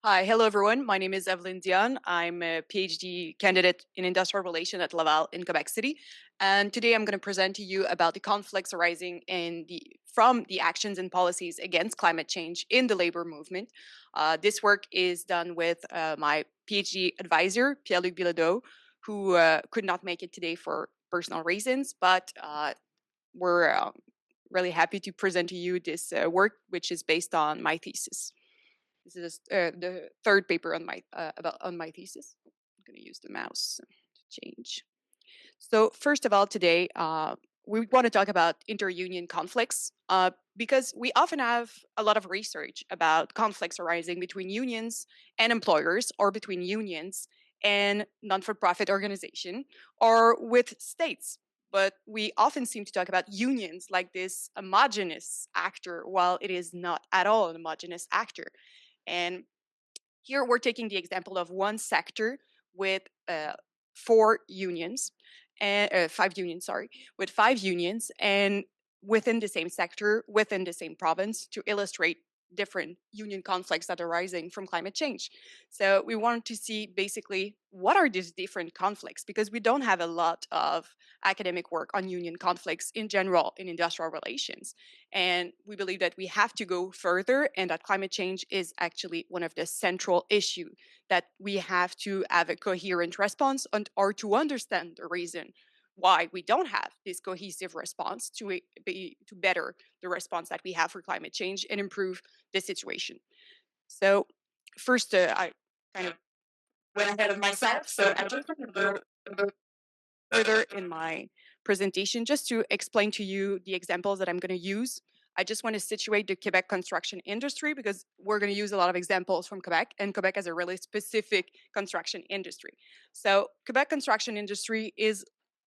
Hi, hello everyone. My name is Evelyn Dionne. I'm a PhD candidate in industrial relations at Laval in Quebec City. And today I'm going to present to you about the conflicts arising from the actions and policies against climate change in the labor movement. This work is done with my PhD advisor, Pier-Luc Bilodeau, who could not make it today for personal reasons, but we're really happy to present to you this work, which is based on my thesis. This is the third paper on my thesis. I'm going to use the mouse to change. So first of all, today we want to talk about interunion conflicts because we often have a lot of research about conflicts arising between unions and employers, or between unions and non-for-profit organization, or with states. But we often seem to talk about unions like this homogeneous actor, while it is not at all an homogeneous actor. And here we're taking the example of one sector with four unions and 5 unions, sorry, with 5 unions, and within the same sector, within the same province, to illustrate different union conflicts that are arising from climate change. So we wanted to see basically what are these different conflicts, because we don't have a lot of academic work on union conflicts in general in industrial relations. And we believe that we have to go further, and that climate change is actually one of the central issue that we have to have a coherent response on, or to understand the reason why we don't have this cohesive response to better the response that we have for climate change and improve the situation. So first, I kind of went ahead of myself, so I just want to go a bit further in my presentation just to explain to you the examples that I'm going to use. I just want to situate the Quebec construction industry because we're going to use a lot of examples from Quebec, and Quebec has a really specific construction industry. So Quebec construction industry is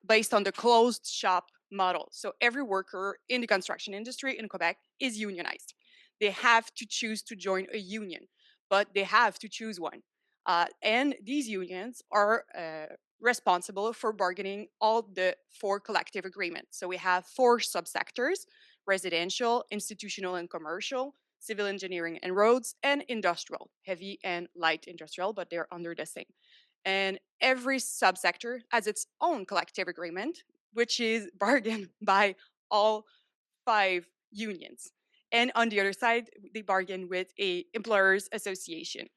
based on the closed shop model. So every worker in the construction industry in Quebec is unionized. They have to choose to join a union, but they have to choose one. And these unions are responsible for bargaining all the four collective agreements. So we have four subsectors: residential, institutional and commercial, civil engineering and roads, and industrial, heavy and light industrial, but they're under the same. And every subsector has its own collective agreement, which is bargained by all 5 unions. And on the other side, they bargain with a employers association,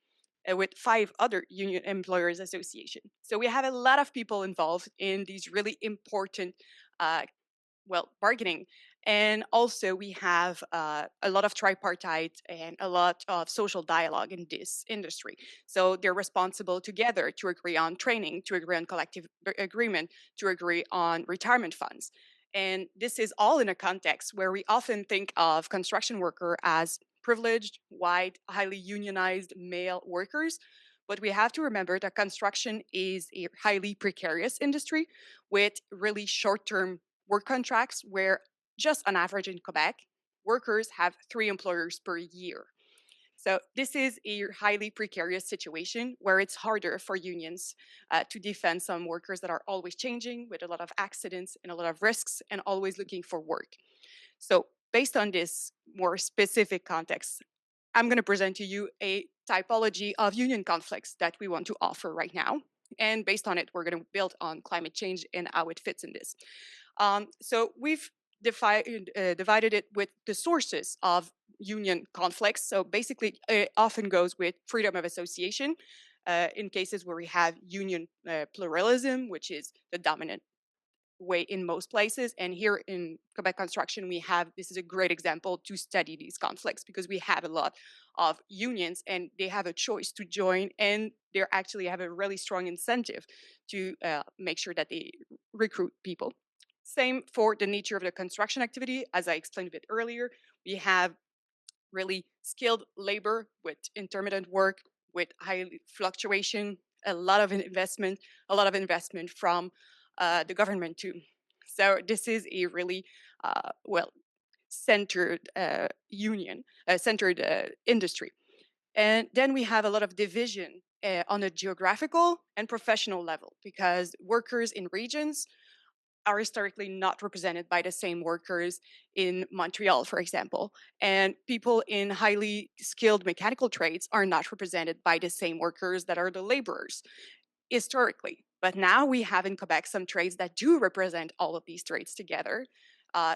with 5 other union employers association. So we have a lot of people involved in these really important, uh, bargaining. And also we have a lot of tripartite and a lot of social dialogue in this industry. So they're responsible together to agree on training, to agree on collective agreement, to agree on retirement funds. And this is all in a context where we often think of construction worker as privileged, white, highly unionized male workers. But we have to remember that construction is a highly precarious industry with really short term work contracts, where just on average in Quebec, workers have 3 employers per year. So this is a highly precarious situation where it's harder for unions to defend some workers that are always changing, with a lot of accidents and a lot of risks, and always looking for work. So based on this more specific context, I'm going to present to you a typology of union conflicts that we want to offer right now. And based on it, we're going to build on climate change and how it fits in this. So we've divided it with the sources of union conflicts. So basically, it often goes with freedom of association in cases where we have union pluralism, which is the dominant way in most places. And here in Quebec construction, we have this is a great example to study these conflicts, because we have a lot of unions and they have a choice to join, and they actually have a really strong incentive to make sure that they recruit people. Same for the nature of the construction activity. As I explained a bit earlier, we have really skilled labor with intermittent work, with high fluctuation, a lot of investment from the government too. So this is a really centered centered industry. And then we have a lot of division on a geographical and professional level, because workers in regions are historically not represented by the same workers in Montreal, for example. And people in highly skilled mechanical trades are not represented by the same workers that are the laborers historically. But now we have in Quebec some trades that do represent all of these trades together,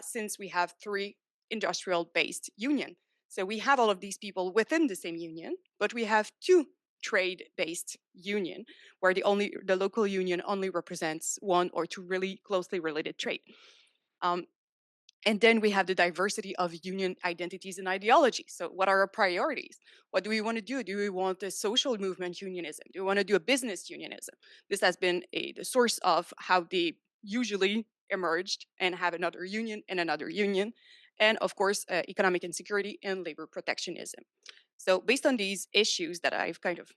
since we have three industrial-based union. So we have all of these people within the same union, but we have two trade-based union where the local union only represents one or two really closely related trade. Um, and then we have the diversity of union identities and ideologies. So, what are our priorities? What do we want to do? Do we want a social movement unionism? Do we want to do a business unionism? This has been the source of how they usually emerged and have another union and another union. And of course, economic insecurity and labor protectionism. So, based on these issues that I've kind of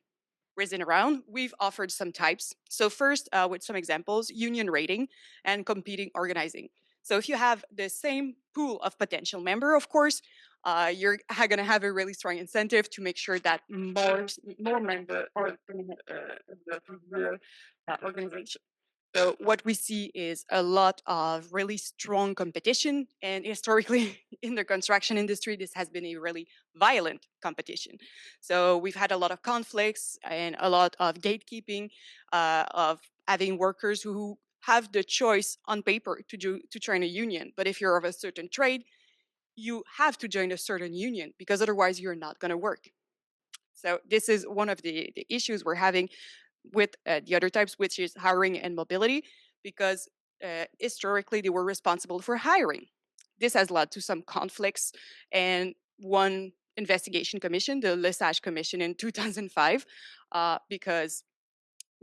risen around, we've offered some types. So first, with some examples, union rating and competing organizing. So if you have the same pool of potential member, of course, you're going to have a really strong incentive to make sure that more member are in that organization. So what we see is a lot of really strong competition, and historically in the construction industry, this has been a really violent competition. So we've had a lot of conflicts and a lot of gatekeeping, of having workers who have the choice on paper to join a union. But if you're of a certain trade, you have to join a certain union because otherwise you're not going to work. So this is one of the issues we're having with the other types, which is hiring and mobility, because historically they were responsible for hiring. This has led to some conflicts, and one investigation commission, the Lesage Commission in 2005, because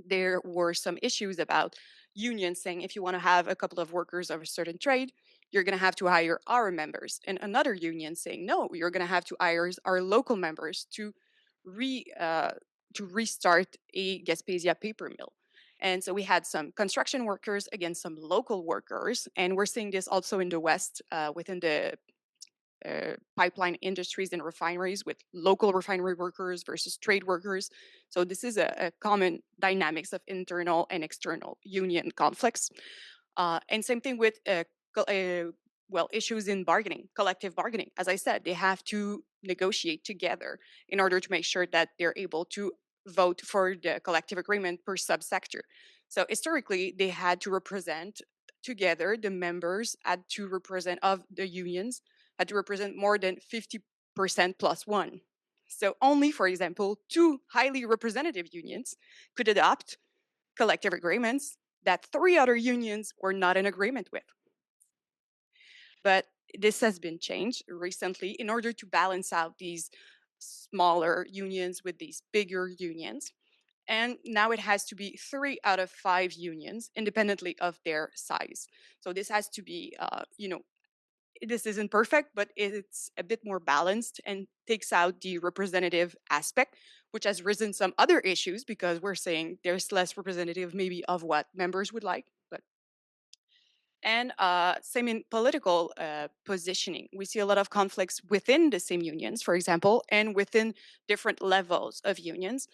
there were some issues about unions saying if you want to have a couple of workers of a certain trade, you're going to have to hire our members, and another union saying no, you're going to have to hire our local members re uh, to restart a Gaspesia paper mill. And so we had some construction workers against some local workers, and we're seeing this also in the West, within the pipeline industries and refineries, with local refinery workers versus trade workers. So this is a common dynamics of internal and external union conflicts. And same thing with well, issues in bargaining, collective bargaining. As I said, they have to negotiate together in order to make sure that they're able to vote for the collective agreement per subsector. So historically, they had to represent together, the members had to represent of the unions had to represent more than 50% plus one. So only, for example, two highly representative unions could adopt collective agreements that three other unions were not in agreement with. But this has been changed recently in order to balance out these smaller unions with these bigger unions. And now it has to be three out of five unions, independently of their size. So this has to be, this isn't perfect, but it's a bit more balanced and takes out the representative aspect, which has risen some other issues because we're saying there's less representative maybe of what members would like. But and same in political positioning. We see a lot of conflicts within the same unions, for example, and within different levels of unions.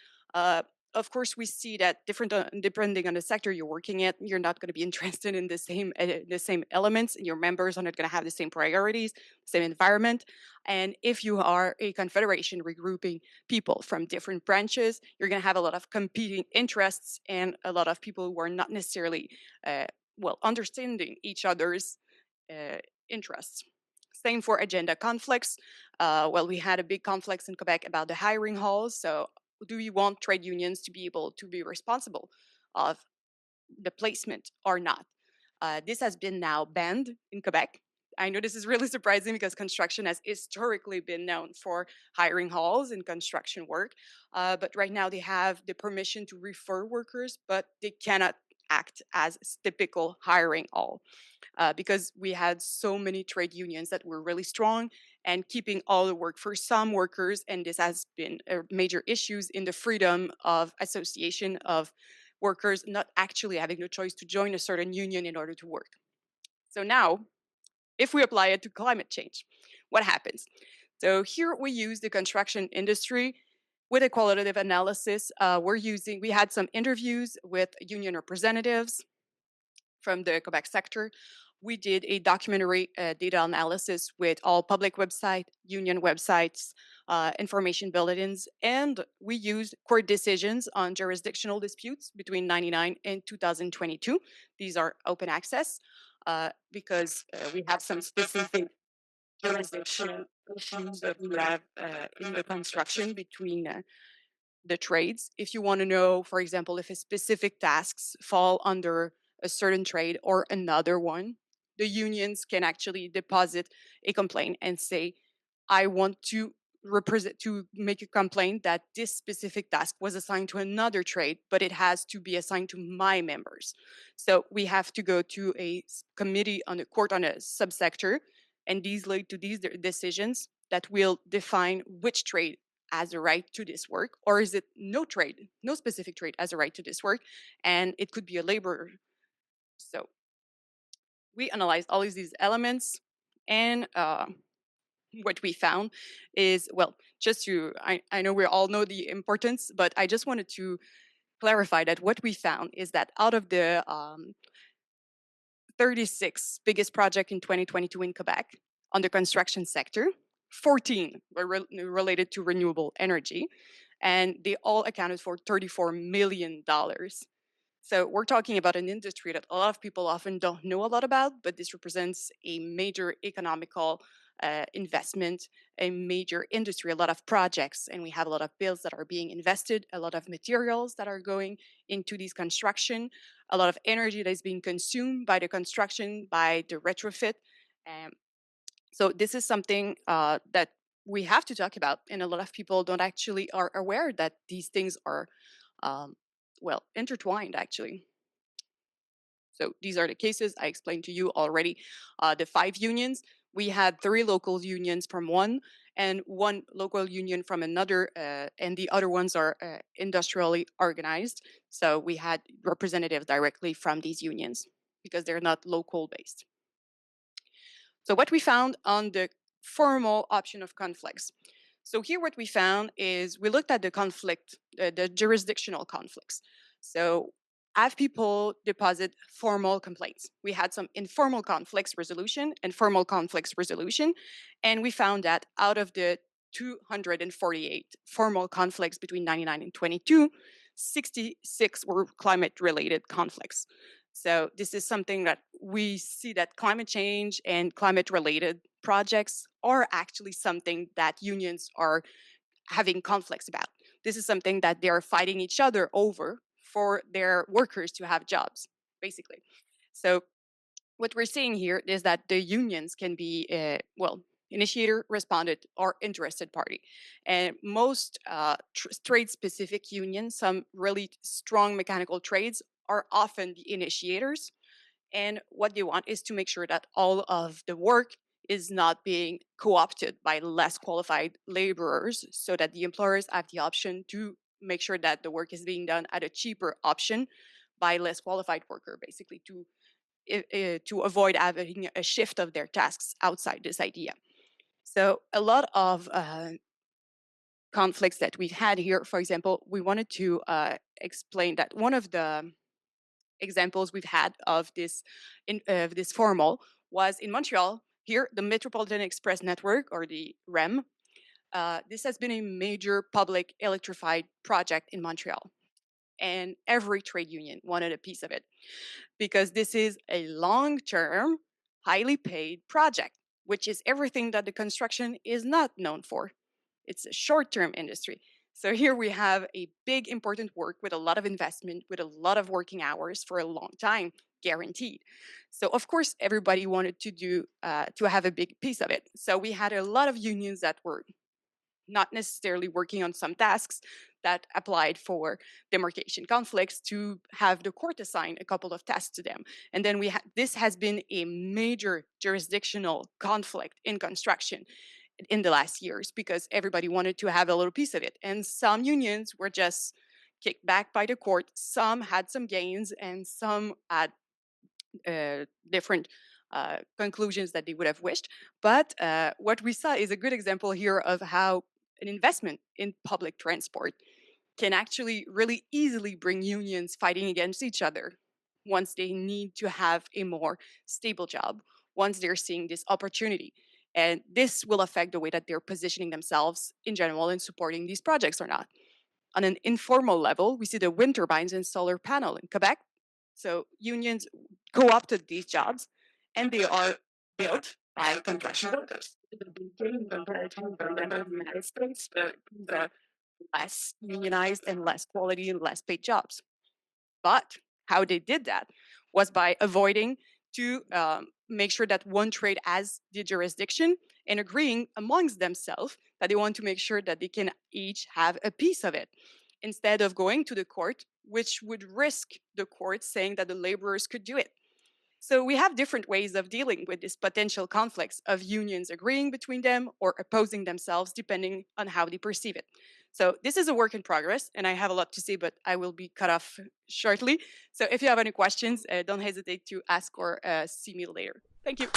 Of course, we see that depending on the sector you're working at, you're not going to be interested in the same elements. Your members are not going to have the same priorities, same environment. And if you are a confederation regrouping people from different branches, you're going to have a lot of competing interests and a lot of people who are not necessarily understanding each other's uh, interests. Same for agenda conflicts. We had a big conflicts in Quebec about the hiring halls. So, do we want trade unions to be able to be responsible of the placement or not? This has been now banned in Quebec. I know this is really surprising because construction has historically been known for hiring halls in construction work. But right now they have the permission to refer workers, but they cannot act as typical hiring hall, because we had so many trade unions that were really strong and keeping all the work for some workers. And this has been major issues in the freedom of association of workers not actually having the choice to join a certain union in order to work. So now, if we apply it to climate change, what happens? So here we use the construction industry with a qualitative analysis. We had some interviews with union representatives, from the Quebec sector. We did a documentary data analysis with all public websites, union websites, information bulletins, and we used court decisions on jurisdictional disputes between 99 and 2022. These are open access because we have some specific jurisdiction issues that we have in the construction between the trades. If you want to know, for example, if a specific tasks fall under a certain trade or another one, the unions can actually deposit a complaint and say, I want to represent to make a complaint that this specific task was assigned to another trade, but it has to be assigned to my members. So we have to go to a committee on the court on a subsector, and these lead to these decisions that will define which trade as a right to this work, or is it no trade, no specific trade as a right to this work, and it could be a laborer. So we analyzed all of these elements, and what we found is, well, just to, I know we all know the importance, but I just wanted to clarify that what we found is that out of the 36 biggest project in 2022 in Quebec on the construction sector, 14 were related to renewable energy, and they all accounted for $34 million. So we're talking about an industry that a lot of people often don't know a lot about, but this represents a major economical investment, a major industry, a lot of projects, and we have a lot of bills that are being invested, a lot of materials that are going into these construction, a lot of energy that is being consumed by the construction, by the retrofit. Um, so this is something that we have to talk about, and a lot of people don't actually are aware that these things are, um, well, intertwined actually. So these are the cases I explained to you already. The 5 unions, we had 3 local unions from one and 1 local union from another, and the other ones are industrially organized. So we had representatives directly from these unions because they're not local based. So what we found on the formal option of conflicts. So here what we found is we looked at the conflict, the jurisdictional conflicts. So have people deposit formal complaints. We had some informal conflicts resolution and formal conflicts resolution. And we found that out of the 248 formal conflicts between 99 and 22, 66 were climate related conflicts. So this is something that we see that climate change and climate related projects are actually something that unions are having conflicts about. This is something that they are fighting each other over for their workers to have jobs, basically. So what we're seeing here is that the unions can be, well, initiator, respondent, or interested party. And most trade-specific unions, some really strong mechanical trades, are often the initiators. And what they want is to make sure that all of the work is not being co-opted by less qualified laborers, so that the employers have the option to make sure that the work is being done at a cheaper option by less qualified worker, basically to avoid having a shift of their tasks outside this idea. So a lot of conflicts that we've had here, for example, we wanted to explain that one of the examples we've had of this formal was in Montreal. Here, the Metropolitan Express Network, or the REM, this has been a major public electrified project in Montreal. And every trade union wanted a piece of it because this is a long-term, highly paid project, which is everything that the construction is not known for. It's a short-term industry. So here we have a big, important work with a lot of investment, with a lot of working hours for a long time, guaranteed. So of course, everybody wanted to have a big piece of it. So we had a lot of unions that were not necessarily working on some tasks that applied for demarcation conflicts to have the court assign a couple of tasks to them. And then this has been a major jurisdictional conflict in construction in the last years because everybody wanted to have a little piece of it. And some unions were just kicked back by the court. Some had some gains and some had different conclusions that they would have wished. But what we saw is a good example here of how an investment in public transport can actually really easily bring unions fighting against each other. once they need to have a more stable job, once they're seeing this opportunity. And this will affect the way that they're positioning themselves in general in supporting these projects or not. On an informal level, we see the wind turbines and solar panel in Quebec. So unions co-opted these jobs, and they are built by contractual workers. Compared to the United States, the less unionized and less quality and less paid jobs. But how they did that was by avoiding to make sure that one trade has the jurisdiction and agreeing amongst themselves that they want to make sure that they can each have a piece of it instead of going to the court, which would risk the court saying that the laborers could do it. So we have different ways of dealing with this potential conflicts of unions agreeing between them or opposing themselves depending on how they perceive it. So this is a work in progress and I have a lot to say, but I will be cut off shortly. So if you have any questions, don't hesitate to ask or see me later. Thank you.